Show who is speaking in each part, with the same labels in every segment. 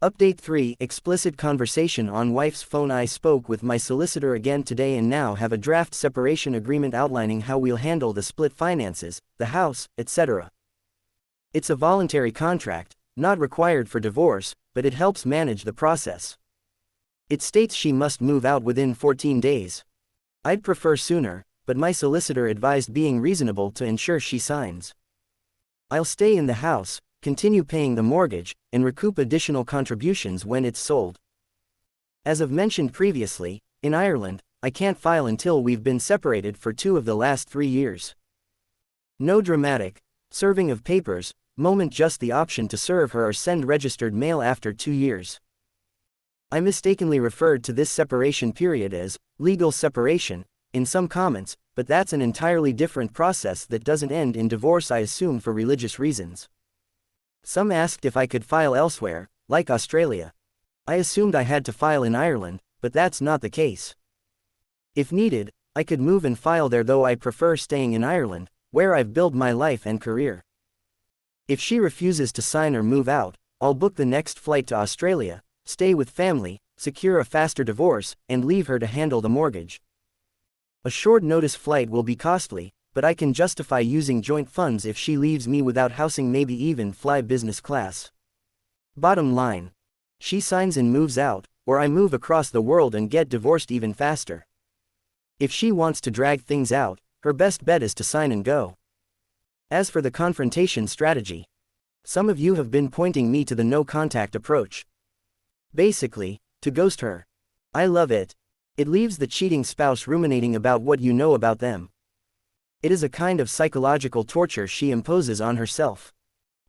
Speaker 1: Update 3 Explicit conversation on wife's phone. I spoke with my solicitor again today and now have a draft separation agreement outlining how we'll handle the split finances, the house, etc. It's a voluntary contract, not required for divorce, but it helps manage the process. It states she must move out within 14 days. I'd prefer sooner, but my solicitor advised being reasonable to ensure she signs. I'll stay in the house, continue paying the mortgage, and recoup additional contributions when it's sold. As I've mentioned previously, in Ireland, I can't file until we've been separated for 2 of the last 3 years. No dramatic serving of papers moment, just the option to serve her or send registered mail after 2 years. I mistakenly referred to this separation period as legal separation in some comments, but that's an entirely different process that doesn't end in divorce, I assume, for religious reasons. Some asked if I could file elsewhere, like Australia. I assumed I had to file in Ireland, but that's not the case. If needed, I could move and file there, though I prefer staying in Ireland, where I've built my life and career. If she refuses to sign or move out, I'll book the next flight to Australia, stay with family, secure a faster divorce, and leave her to handle the mortgage. A short notice flight will be costly, but I can justify using joint funds if she leaves me without housing, maybe even fly business class. Bottom line: she signs and moves out, or I move across the world and get divorced even faster. If she wants to drag things out, her best bet is to sign and go. As for the confrontation strategy, some of you have been pointing me to the no-contact approach. Basically, to ghost her. I love it. It leaves the cheating spouse ruminating about what you know about them. It is a kind of psychological torture she imposes on herself.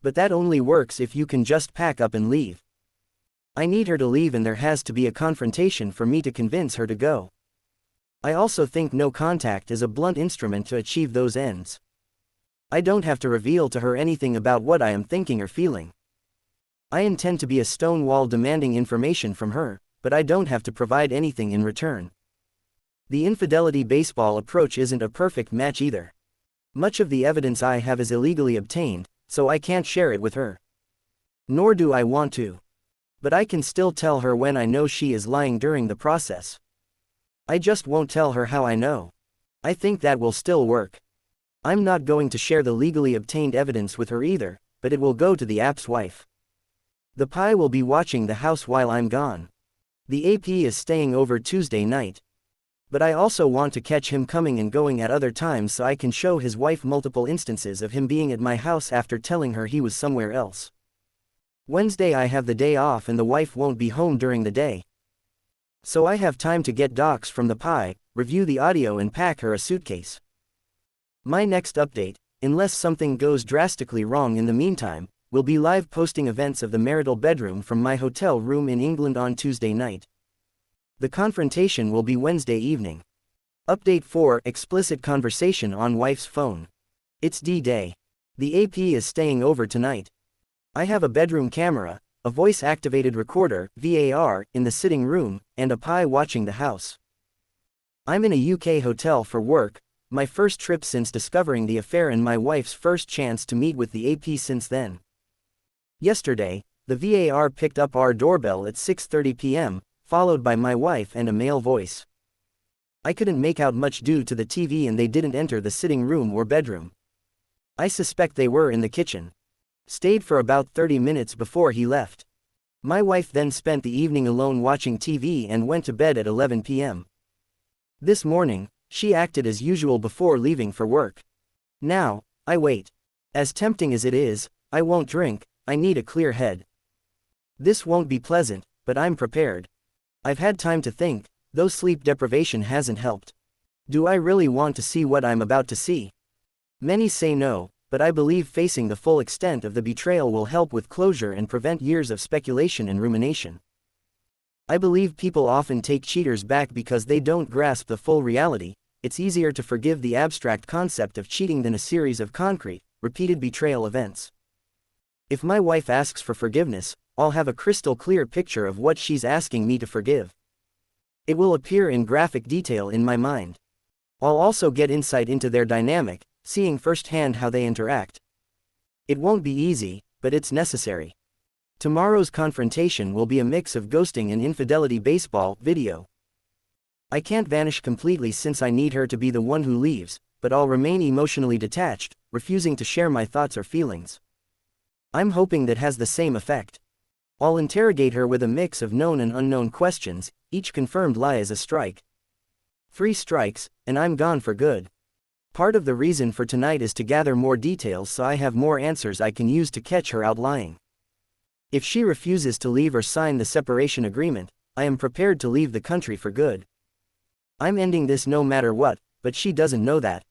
Speaker 1: But that only works if you can just pack up and leave. I need her to leave, and there has to be a confrontation for me to convince her to go. I also think no contact is a blunt instrument to achieve those ends. I don't have to reveal to her anything about what I am thinking or feeling. I intend to be a stonewall demanding information from her, but I don't have to provide anything in return. The infidelity baseball approach isn't a perfect match either. Much of the evidence I have is illegally obtained, so I can't share it with her. Nor do I want to. But I can still tell her when I know she is lying during the process. I just won't tell her how I know. I think that will still work. I'm not going to share the legally obtained evidence with her either, but it will go to the app's wife. The pie will be watching the house while I'm gone. The AP is staying over Tuesday night. But I also want to catch him coming and going at other times so I can show his wife multiple instances of him being at my house after telling her he was somewhere else. Wednesday I have the day off and the wife won't be home during the day. So I have time to get docs from the pie, review the audio, and pack her a suitcase. My next update, unless something goes drastically wrong in the meantime, will be live posting events of the marital bedroom from my hotel room in England on Tuesday night. The confrontation will be Wednesday evening. Update 4 Explicit conversation on wife's phone. It's D-Day. The AP is staying over tonight. I have a bedroom camera, a voice-activated recorder, VAR, in the sitting room, and a pie watching the house. I'm in a UK hotel for work, my first trip since discovering the affair and my wife's first chance to meet with the AP since then. Yesterday, the VAR picked up our doorbell at 6:30 p.m., followed by my wife and a male voice. I couldn't make out much due to the TV, and they didn't enter the sitting room or bedroom. I suspect they were in the kitchen. Stayed for about 30 minutes before he left. My wife then spent the evening alone watching TV and went to bed at 11 p.m. This morning, she acted as usual before leaving for work. Now, I wait. As tempting as it is, I won't drink, I need a clear head. This won't be pleasant, but I'm prepared. I've had time to think, though sleep deprivation hasn't helped. Do I really want to see what I'm about to see? Many say no, but I believe facing the full extent of the betrayal will help with closure and prevent years of speculation and rumination. I believe people often take cheaters back because they don't grasp the full reality. It's easier to forgive the abstract concept of cheating than a series of concrete, repeated betrayal events. If my wife asks for forgiveness, I'll have a crystal clear picture of what she's asking me to forgive. It will appear in graphic detail in my mind. I'll also get insight into their dynamic, seeing firsthand how they interact. It won't be easy, but it's necessary. Tomorrow's confrontation will be a mix of ghosting and infidelity baseball video. I can't vanish completely since I need her to be the one who leaves, but I'll remain emotionally detached, refusing to share my thoughts or feelings. I'm hoping that has the same effect. I'll interrogate her with a mix of known and unknown questions, each confirmed lie is a strike. 3 strikes, and I'm gone for good. Part of the reason for tonight is to gather more details so I have more answers I can use to catch her out lying. If she refuses to leave or sign the separation agreement, I am prepared to leave the country for good. I'm ending this no matter what, but she doesn't know that.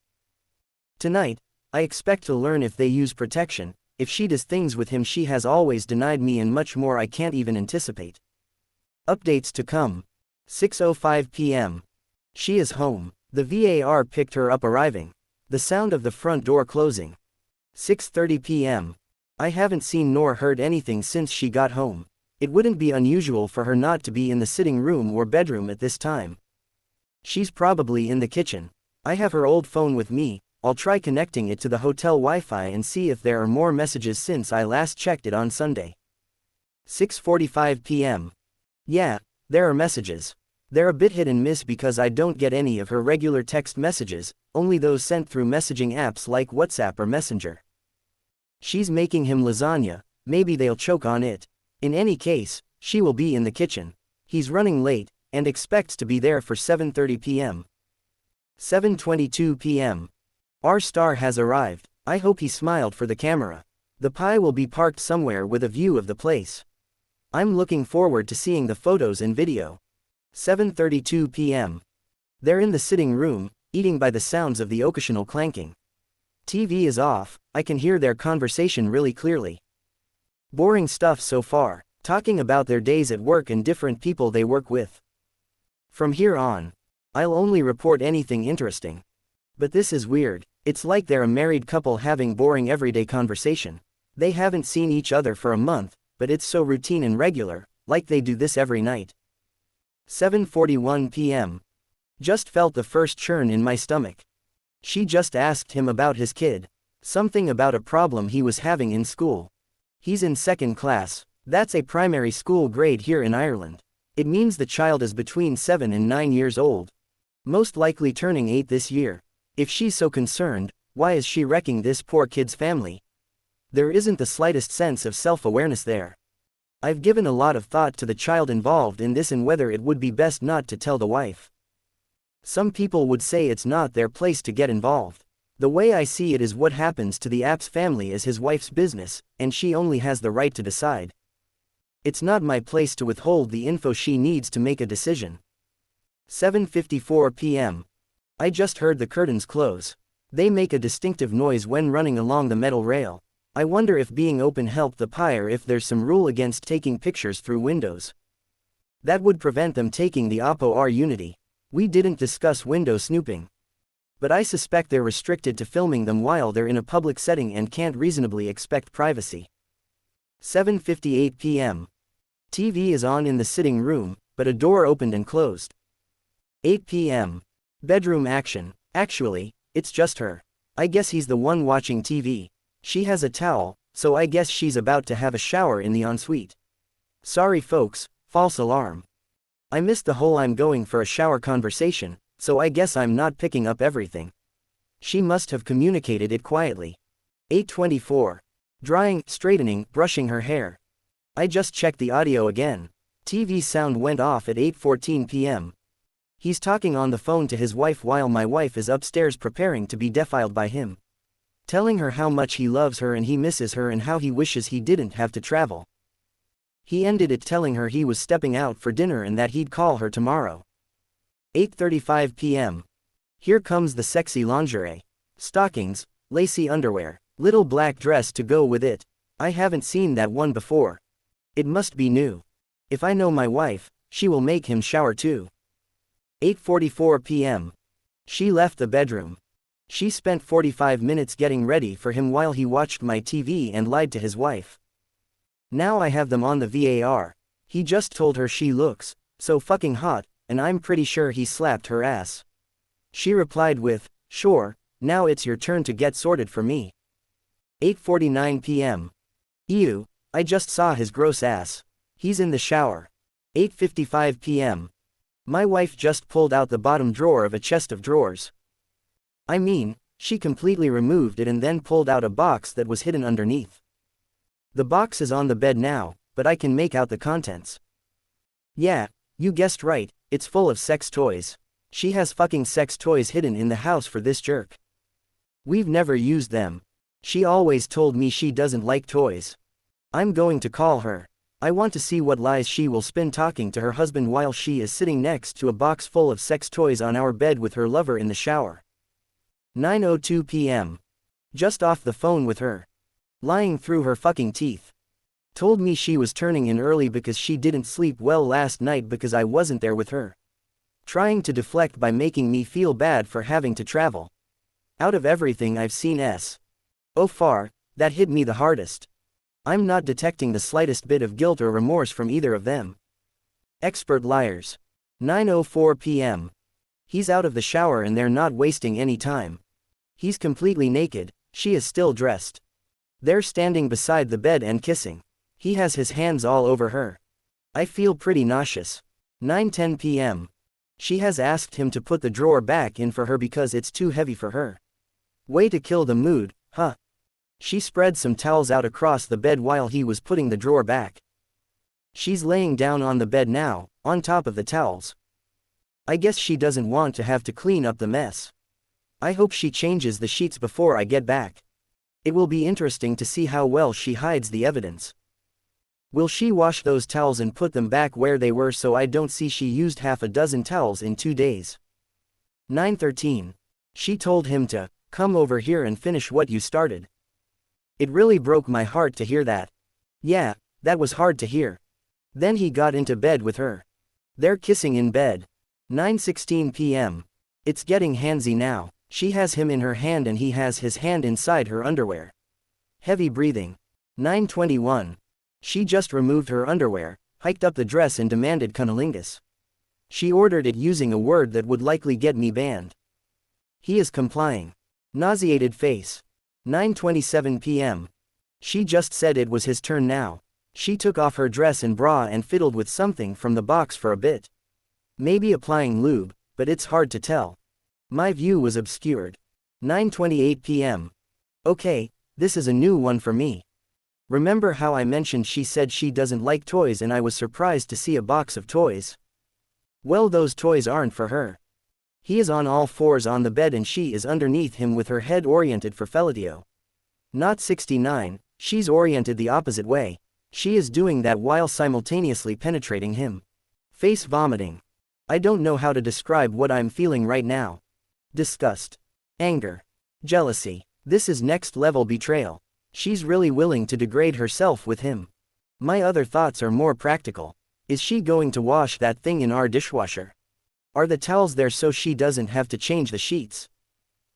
Speaker 1: Tonight, I expect to learn if they use protection, if she does things with him she has always denied me, and much more I can't even anticipate. Updates to come. 6:05 p.m. She is home. The VAR picked her up arriving. The sound of the front door closing. 6:30 p.m. I haven't seen nor heard anything since she got home. It wouldn't be unusual for her not to be in the sitting room or bedroom at this time. She's probably in the kitchen. I have her old phone with me. I'll try connecting it to the hotel Wi-Fi and see if there are more messages since I last checked it on Sunday. 6:45 p.m. Yeah, there are messages. They're a bit hit and miss because I don't get any of her regular text messages, only those sent through messaging apps like WhatsApp or Messenger. She's making him lasagna, maybe they'll choke on it. In any case, she will be in the kitchen. He's running late, and expects to be there for 7:30 p.m. 7:22 p.m. Our star has arrived. I hope he smiled for the camera. The pie will be parked somewhere with a view of the place. I'm looking forward to seeing the photos and video. 7:32 p.m. They're in the sitting room, eating by the sounds of the occasional clanking. TV is off, I can hear their conversation really clearly. Boring stuff so far, talking about their days at work and different people they work with. From here on, I'll only report anything interesting. But this is weird, it's like they're a married couple having boring everyday conversation. They haven't seen each other for a month, but it's so routine and regular, like they do this every night. 7:41 p.m. Just felt the first churn in my stomach. She just asked him about his kid. Something about a problem he was having in school. He's in 2nd class, that's a primary school grade here in Ireland. It means the child is between 7 and 9 years old. Most likely turning 8 this year. If she's so concerned, why is she wrecking this poor kid's family? There isn't the slightest sense of self-awareness there. I've given a lot of thought to the child involved in this and whether it would be best not to tell the wife. Some people would say it's not their place to get involved. The way I see it is what happens to the app's family is his wife's business, and she only has the right to decide. It's not my place to withhold the info she needs to make a decision. 7:54 p.m. I just heard the curtains close. They make a distinctive noise when running along the metal rail. I wonder if being open helped the pie or if there's some rule against taking pictures through windows. That would prevent them taking the Oppo R Unity. We didn't discuss window snooping. But I suspect they're restricted to filming them while they're in a public setting and can't reasonably expect privacy. 7:58 p.m. TV is on in the sitting room, but a door opened and closed. 8 p.m. Bedroom action. Actually, it's just her. I guess he's the one watching TV. She has a towel, so I guess she's about to have a shower in the ensuite. Sorry folks, false alarm. I missed the whole I'm going for a shower conversation, so I guess I'm not picking up everything. She must have communicated it quietly. 8:24. Drying, straightening, brushing her hair. I just checked the audio again. TV sound went off at 8:14 p.m. He's talking on the phone to his wife while my wife is upstairs preparing to be defiled by him. Telling her how much he loves her and he misses her and how he wishes he didn't have to travel. He ended it telling her he was stepping out for dinner and that he'd call her tomorrow. 8:35 p.m. Here comes the sexy lingerie. Stockings, lacy underwear, little black dress to go with it. I haven't seen that one before. It must be new. If I know my wife, she will make him shower too. 8:44 p.m. She left the bedroom. She spent 45 minutes getting ready for him while he watched my TV and lied to his wife. Now I have them on the VAR. He just told her she looks so fucking hot, and I'm pretty sure he slapped her ass. She replied with, "Sure, now it's your turn to get sorted for me." 8:49 p.m. Ew, I just saw his gross ass. He's in the shower. 8:55 p.m. My wife just pulled out the bottom drawer of a chest of drawers. I mean, she completely removed it and then pulled out a box that was hidden underneath. The box is on the bed now, but I can make out the contents. Yeah, you guessed right, it's full of sex toys. She has fucking sex toys hidden in the house for this jerk. We've never used them. She always told me she doesn't like toys. I'm going to call her. I want to see what lies she will spin talking to her husband while she is sitting next to a box full of sex toys on our bed with her lover in the shower. 9:02 p.m. Just off the phone with her. Lying through her fucking teeth. Told me she was turning in early because she didn't sleep well last night because I wasn't there with her. Trying to deflect by making me feel bad for having to travel. Out of everything I've seen so far, that hit me the hardest. I'm not detecting the slightest bit of guilt or remorse from either of them. Expert liars. 9:04 p.m. He's out of the shower and they're not wasting any time. He's completely naked, she is still dressed. They're standing beside the bed and kissing. He has his hands all over her. I feel pretty nauseous. 9:10 p.m. She has asked him to put the drawer back in for her because it's too heavy for her. Way to kill the mood, huh? She spread some towels out across the bed while he was putting the drawer back. She's laying down on the bed now, on top of the towels. I guess she doesn't want to have to clean up the mess. I hope she changes the sheets before I get back. It will be interesting to see how well she hides the evidence. Will she wash those towels and put them back where they were so I don't see she used half a dozen towels in 2 days? 9:13. She told him to come over here and finish what you started. It really broke my heart to hear that. Yeah, that was hard to hear. Then he got into bed with her. They're kissing in bed. 9:16 p.m. It's getting handsy now. She has him in her hand and he has his hand inside her underwear. Heavy breathing. 9:21. She just removed her underwear, hiked up the dress and demanded cunnilingus. She ordered it using a word that would likely get me banned. He is complying. Nauseated face. 9:27 p.m. She just said it was his turn now. She took off her dress and bra and fiddled with something from the box for a bit. Maybe applying lube, but it's hard to tell. My view was obscured. 9:28 p.m. Okay, this is a new one for me. Remember how I mentioned she said she doesn't like toys and I was surprised to see a box of toys? Well, those toys aren't for her. He is on all fours on the bed and she is underneath him with her head oriented for fellatio. Not 69, she's oriented the opposite way. She is doing that while simultaneously penetrating him. Face vomiting. I don't know how to describe what I'm feeling right now. Disgust. Anger. Jealousy. This is next level betrayal. She's really willing to degrade herself with him. My other thoughts are more practical. Is she going to wash that thing in our dishwasher? Are the towels there so she doesn't have to change the sheets?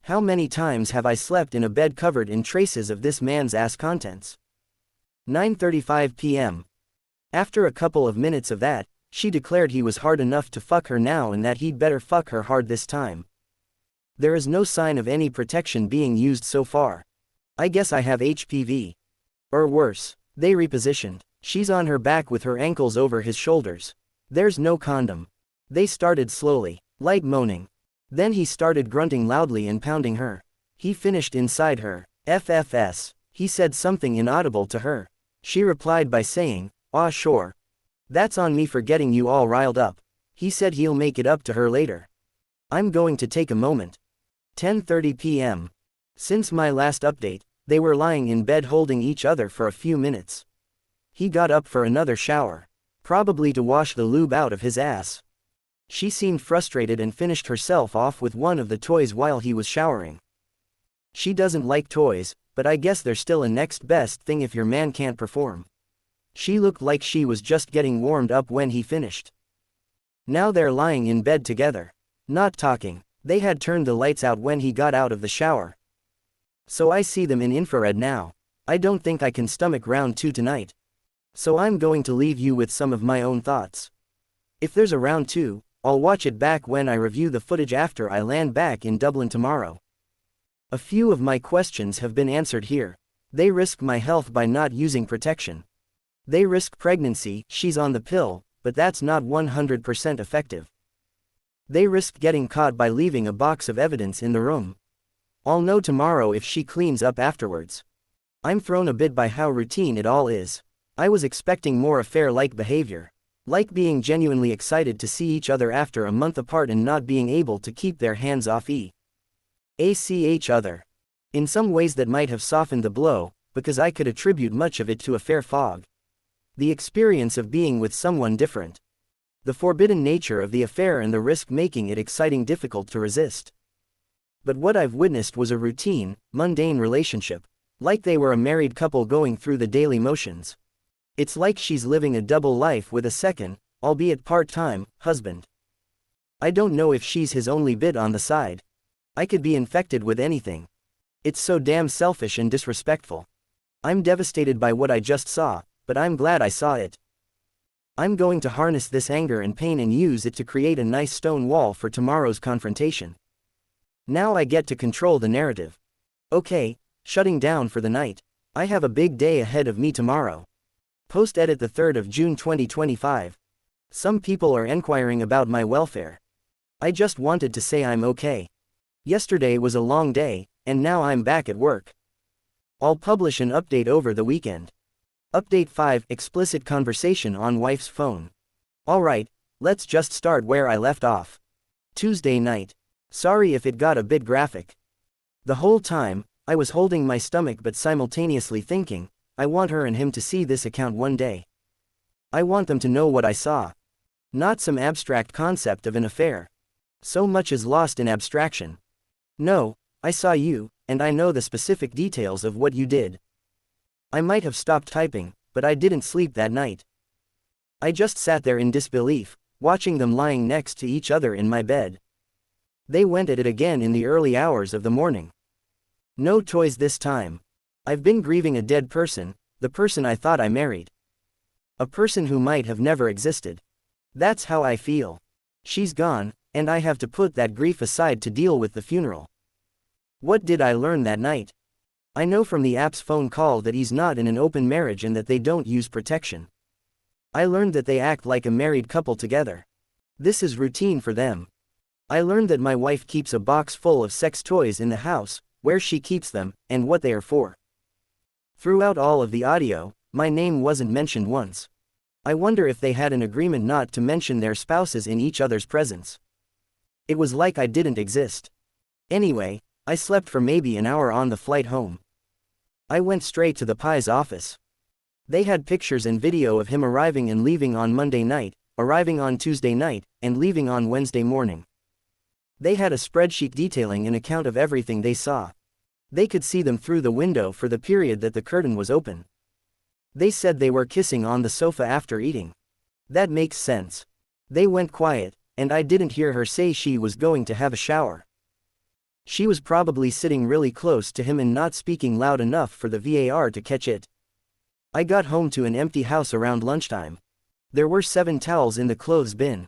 Speaker 1: How many times have I slept in a bed covered in traces of this man's ass contents? 9:35 p.m. After a couple of minutes of that, she declared he was hard enough to fuck her now and that he'd better fuck her hard this time. There is no sign of any protection being used so far. I guess I have HPV. Or worse, they repositioned. She's on her back with her ankles over his shoulders. There's no condom. They started slowly, light moaning. Then he started grunting loudly and pounding her. He finished inside her. FFS. He said something inaudible to her. She replied by saying, "Ah, sure. That's on me for getting you all riled up." He said he'll make it up to her later. I'm going to take a moment. 10:30 p.m. Since my last update, they were lying in bed holding each other for a few minutes. He got up for another shower. Probably to wash the lube out of his ass. She seemed frustrated and finished herself off with one of the toys while he was showering. She doesn't like toys, but I guess they're still a next best thing if your man can't perform. She looked like she was just getting warmed up when he finished. Now they're lying in bed together. Not talking. They had turned the lights out when he got out of the shower. So I see them in infrared now. I don't think I can stomach round 2 tonight. So I'm going to leave you with some of my own thoughts. If there's a round 2, I'll watch it back when I review the footage after I land back in Dublin tomorrow. A few of my questions have been answered here. They risk my health by not using protection. They risk pregnancy, she's on the pill, but that's not 100% effective. They risk getting caught by leaving a box of evidence in the room. I'll know tomorrow if she cleans up afterwards. I'm thrown a bit by how routine it all is. I was expecting more affair-like behavior. Like being genuinely excited to see each other after a month apart and not being able to keep their hands off each other. In some ways that might have softened the blow, because I could attribute much of it to affair fog. The experience of being with someone different. The forbidden nature of the affair and the risk making it exciting difficult to resist. But what I've witnessed was a routine, mundane relationship. Like they were a married couple going through the daily motions. It's like she's living a double life with a second, albeit part-time, husband. I don't know if she's his only bit on the side. I could be infected with anything. It's so damn selfish and disrespectful. I'm devastated by what I just saw, but I'm glad I saw it. I'm going to harness this anger and pain and use it to create a nice stone wall for tomorrow's confrontation. Now I get to control the narrative. Okay, shutting down for the night. I have a big day ahead of me tomorrow. Post-edit the 3rd of June 2025. Some people are inquiring about my welfare. I just wanted to say I'm okay. Yesterday was a long day, and now I'm back at work. I'll publish an update over the weekend. Update 5: Explicit conversation on wife's phone. Alright, let's just start where I left off. Tuesday night. Sorry if it got a bit graphic. The whole time, I was holding my stomach but simultaneously thinking, I want her and him to see this account one day. I want them to know what I saw. Not some abstract concept of an affair. So much is lost in abstraction. No, I saw you, and I know the specific details of what you did. I might have stopped typing, but I didn't sleep that night. I just sat there in disbelief, watching them lying next to each other in my bed. They went at it again in the early hours of the morning. No toys this time. I've been grieving a dead person, the person I thought I married. A person who might have never existed. That's how I feel. She's gone, and I have to put that grief aside to deal with the funeral. What did I learn that night? I know from the app's phone call that he's not in an open marriage and that they don't use protection. I learned that they act like a married couple together. This is routine for them. I learned that my wife keeps a box full of sex toys in the house, where she keeps them, and what they are for. Throughout all of the audio, my name wasn't mentioned once. I wonder if they had an agreement not to mention their spouses in each other's presence. It was like I didn't exist. Anyway, I slept for maybe an hour on the flight home. I went straight to the Pie's office. They had pictures and video of him arriving and leaving on Monday night, arriving on Tuesday night, and leaving on Wednesday morning. They had a spreadsheet detailing an account of everything they saw. They could see them through the window for the period that the curtain was open. They said they were kissing on the sofa after eating. That makes sense. They went quiet, and I didn't hear her say she was going to have a shower. She was probably sitting really close to him and not speaking loud enough for the VAR to catch it. I got home to an empty house around lunchtime. There were 7 towels in the clothes bin.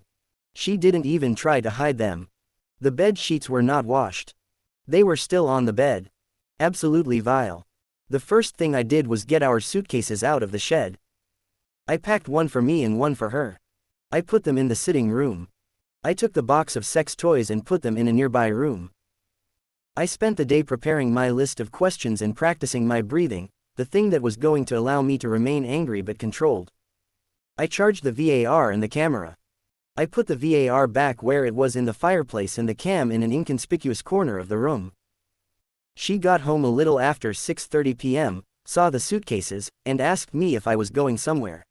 Speaker 1: She didn't even try to hide them. The bed sheets were not washed. They were still on the bed. Absolutely vile. The first thing I did was get our suitcases out of the shed. I packed one for me and one for her. I put them in the sitting room. I took the box of sex toys and put them in a nearby room. I spent the day preparing my list of questions and practicing my breathing, the thing that was going to allow me to remain angry but controlled. I charged the VAR and the camera. I put the VAR back where it was in the fireplace and the cam in an inconspicuous corner of the room. She got home a little after 6:30 p.m., saw the suitcases, and asked me if I was going somewhere.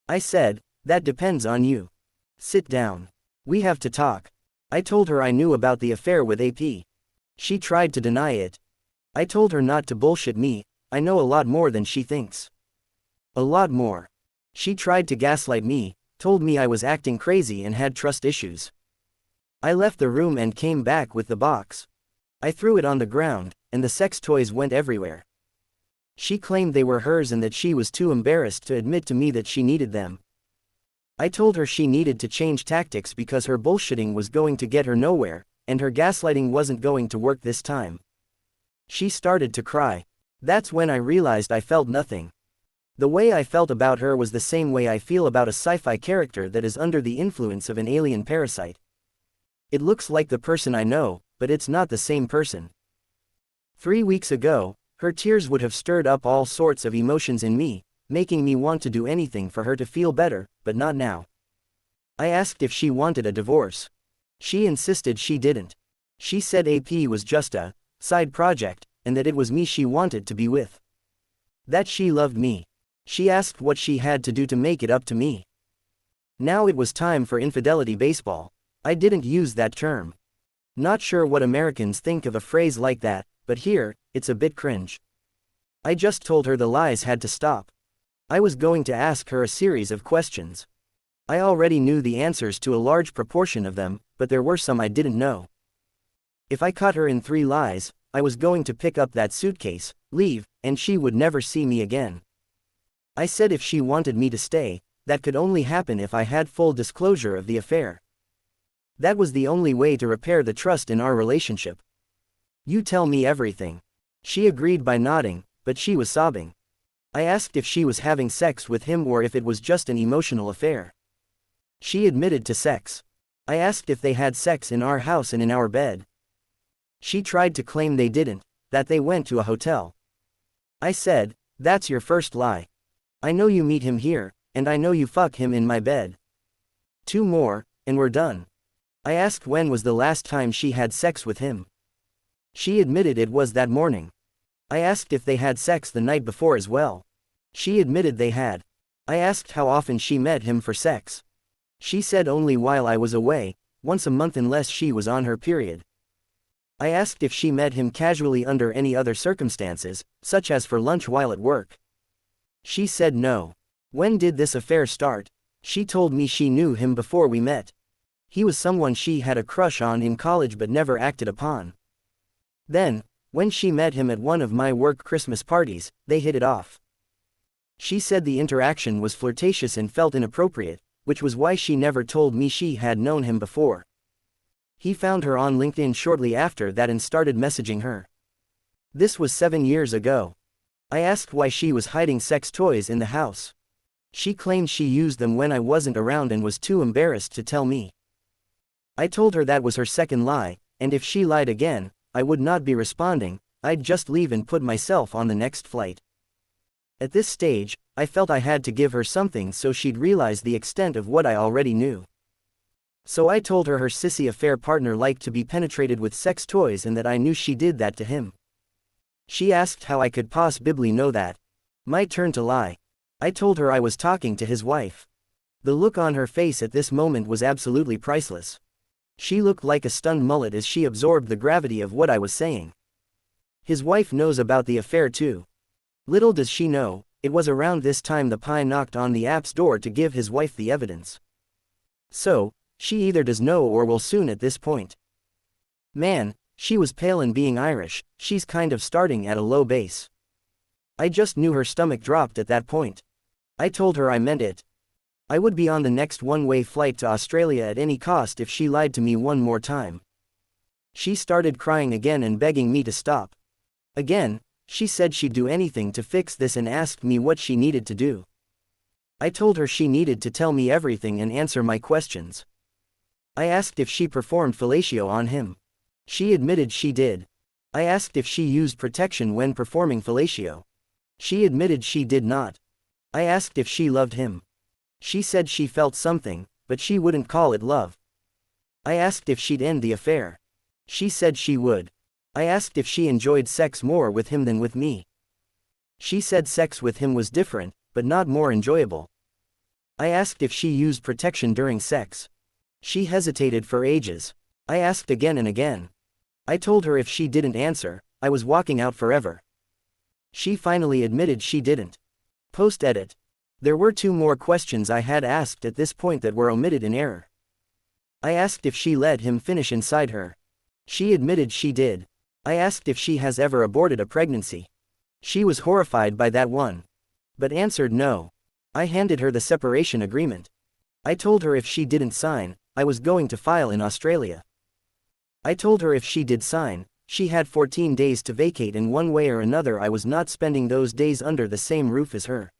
Speaker 1: I said, "That depends on you. Sit down. We have to talk." I told her I knew about the affair with AP. She tried to deny it. I told her not to bullshit me, I know a lot more than she thinks. A lot more. She tried to gaslight me, told me I was acting crazy and had trust issues. I left the room and came back with the box. I threw it on the ground, and the sex toys went everywhere. She claimed they were hers and that she was too embarrassed to admit to me that she needed them. I told her she needed to change tactics because her bullshitting was going to get her nowhere, and her gaslighting wasn't going to work this time. She started to cry. That's when I realized I felt nothing. The way I felt about her was the same way I feel about a sci-fi character that is under the influence of an alien parasite. It looks like the person I know, but it's not the same person. 3 weeks ago, her tears would have stirred up all sorts of emotions in me, making me want to do anything for her to feel better, but not now. I asked if she wanted a divorce. She insisted she didn't. She said AP was just a side project, and that it was me she wanted to be with. That she loved me. She asked what she had to do to make it up to me. Now it was time for infidelity baseball. I didn't use that term. Not sure what Americans think of a phrase like that, but here, it's a bit cringe. I just told her the lies had to stop. I was going to ask her a series of questions. I already knew the answers to a large proportion of them, but there were some I didn't know. If I caught her in 3 lies, I was going to pick up that suitcase, leave, and she would never see me again. I said if she wanted me to stay, that could only happen if I had full disclosure of the affair. That was the only way to repair the trust in our relationship. You tell me everything. She agreed by nodding, but she was sobbing. I asked if she was having sex with him or if it was just an emotional affair. She admitted to sex. I asked if they had sex in our house and in our bed. She tried to claim they didn't, that they went to a hotel. I said, that's your first lie. I know you meet him here, and I know you fuck him in my bed. 2 more, and we're done. I asked when was the last time she had sex with him. She admitted it was that morning. I asked if they had sex the night before as well. She admitted they had. I asked how often she met him for sex. She said only while I was away, once a month unless she was on her period. I asked if she met him casually under any other circumstances, such as for lunch while at work. She said no. When did this affair start? She told me she knew him before we met. He was someone she had a crush on in college but never acted upon. Then, when she met him at one of my work Christmas parties, they hit it off. She said the interaction was flirtatious and felt inappropriate, which was why she never told me she had known him before. He found her on LinkedIn shortly after that and started messaging her. This was 7 years ago. I asked why she was hiding sex toys in the house. She claimed she used them when I wasn't around and was too embarrassed to tell me. I told her that was her second lie, and if she lied again, I would not be responding, I'd just leave and put myself on the next flight. At this stage, I felt I had to give her something so she'd realize the extent of what I already knew. So I told her sissy affair partner liked to be penetrated with sex toys and that I knew she did that to him. She asked how I could possibly know that. My turn to lie. I told her I was talking to his wife. The look on her face at this moment was absolutely priceless. She looked like a stunned mullet as she absorbed the gravity of what I was saying. His wife knows about the affair too. Little does she know, it was around this time the pie knocked on the app's door to give his wife the evidence. So, she either does know or will soon at this point. Man, she was pale and being Irish, she's kind of starting at a low base. I just knew her stomach dropped at that point. I told her I meant it. I would be on the next one-way flight to Australia at any cost if she lied to me one more time. She started crying again and begging me to stop. Again, she said she'd do anything to fix this and asked me what she needed to do. I told her she needed to tell me everything and answer my questions. I asked if she performed fellatio on him. She admitted she did. I asked if she used protection when performing fellatio. She admitted she did not. I asked if she loved him. She said she felt something, but she wouldn't call it love. I asked if she'd end the affair. She said she would. I asked if she enjoyed sex more with him than with me. She said sex with him was different, but not more enjoyable. I asked if she used protection during sex. She hesitated for ages. I asked again and again. I told her if she didn't answer, I was walking out forever. She finally admitted she didn't. Post-edit. There were 2 more questions I had asked at this point that were omitted in error. I asked if she let him finish inside her. She admitted she did. I asked if she has ever aborted a pregnancy. She was horrified by that one, but answered no. I handed her the separation agreement. I told her if she didn't sign, I was going to file in Australia. I told her if she did sign, she had 14 days to vacate and one way or another I was not spending those days under the same roof as her.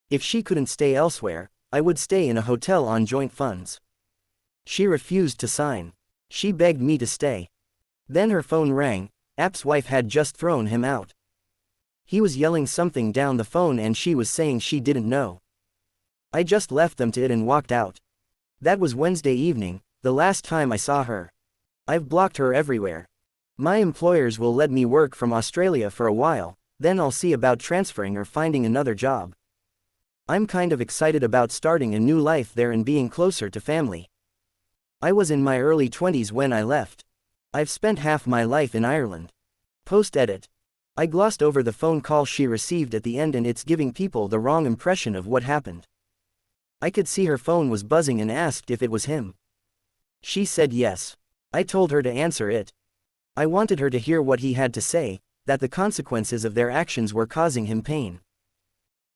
Speaker 1: If she couldn't stay elsewhere, I would stay in a hotel on joint funds. She refused to sign. She begged me to stay. Then her phone rang. App's wife had just thrown him out. He was yelling something down the phone and she was saying she didn't know. I just left them to it and walked out. That was Wednesday evening, the last time I saw her. I've blocked her everywhere. My employers will let me work from Australia for a while, then I'll see about transferring or finding another job. I'm kind of excited about starting a new life there and being closer to family. I was in my early 20s when I left. I've spent half my life in Ireland. Post-edit. I glossed over the phone call she received at the end and it's giving people the wrong impression of what happened. I could see her phone was buzzing and asked if it was him. She said yes. I told her to answer it. I wanted her to hear what he had to say, that the consequences of their actions were causing him pain.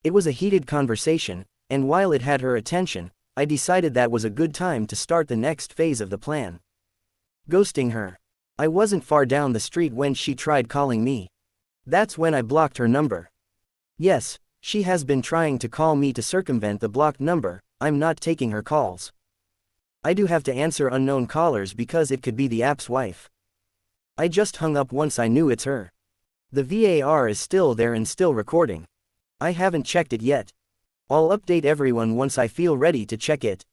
Speaker 1: It was a heated conversation, and while it had her attention, I decided that was a good time to start the next phase of the plan. Ghosting her. I wasn't far down the street when she tried calling me. That's when I blocked her number. Yes, she has been trying to call me to circumvent the blocked number. I'm not taking her calls. I do have to answer unknown callers because it could be the app's wife. I just hung up once I knew it's her. The VAR is still there and still recording. I haven't checked it yet. I'll update everyone once I feel ready to check it.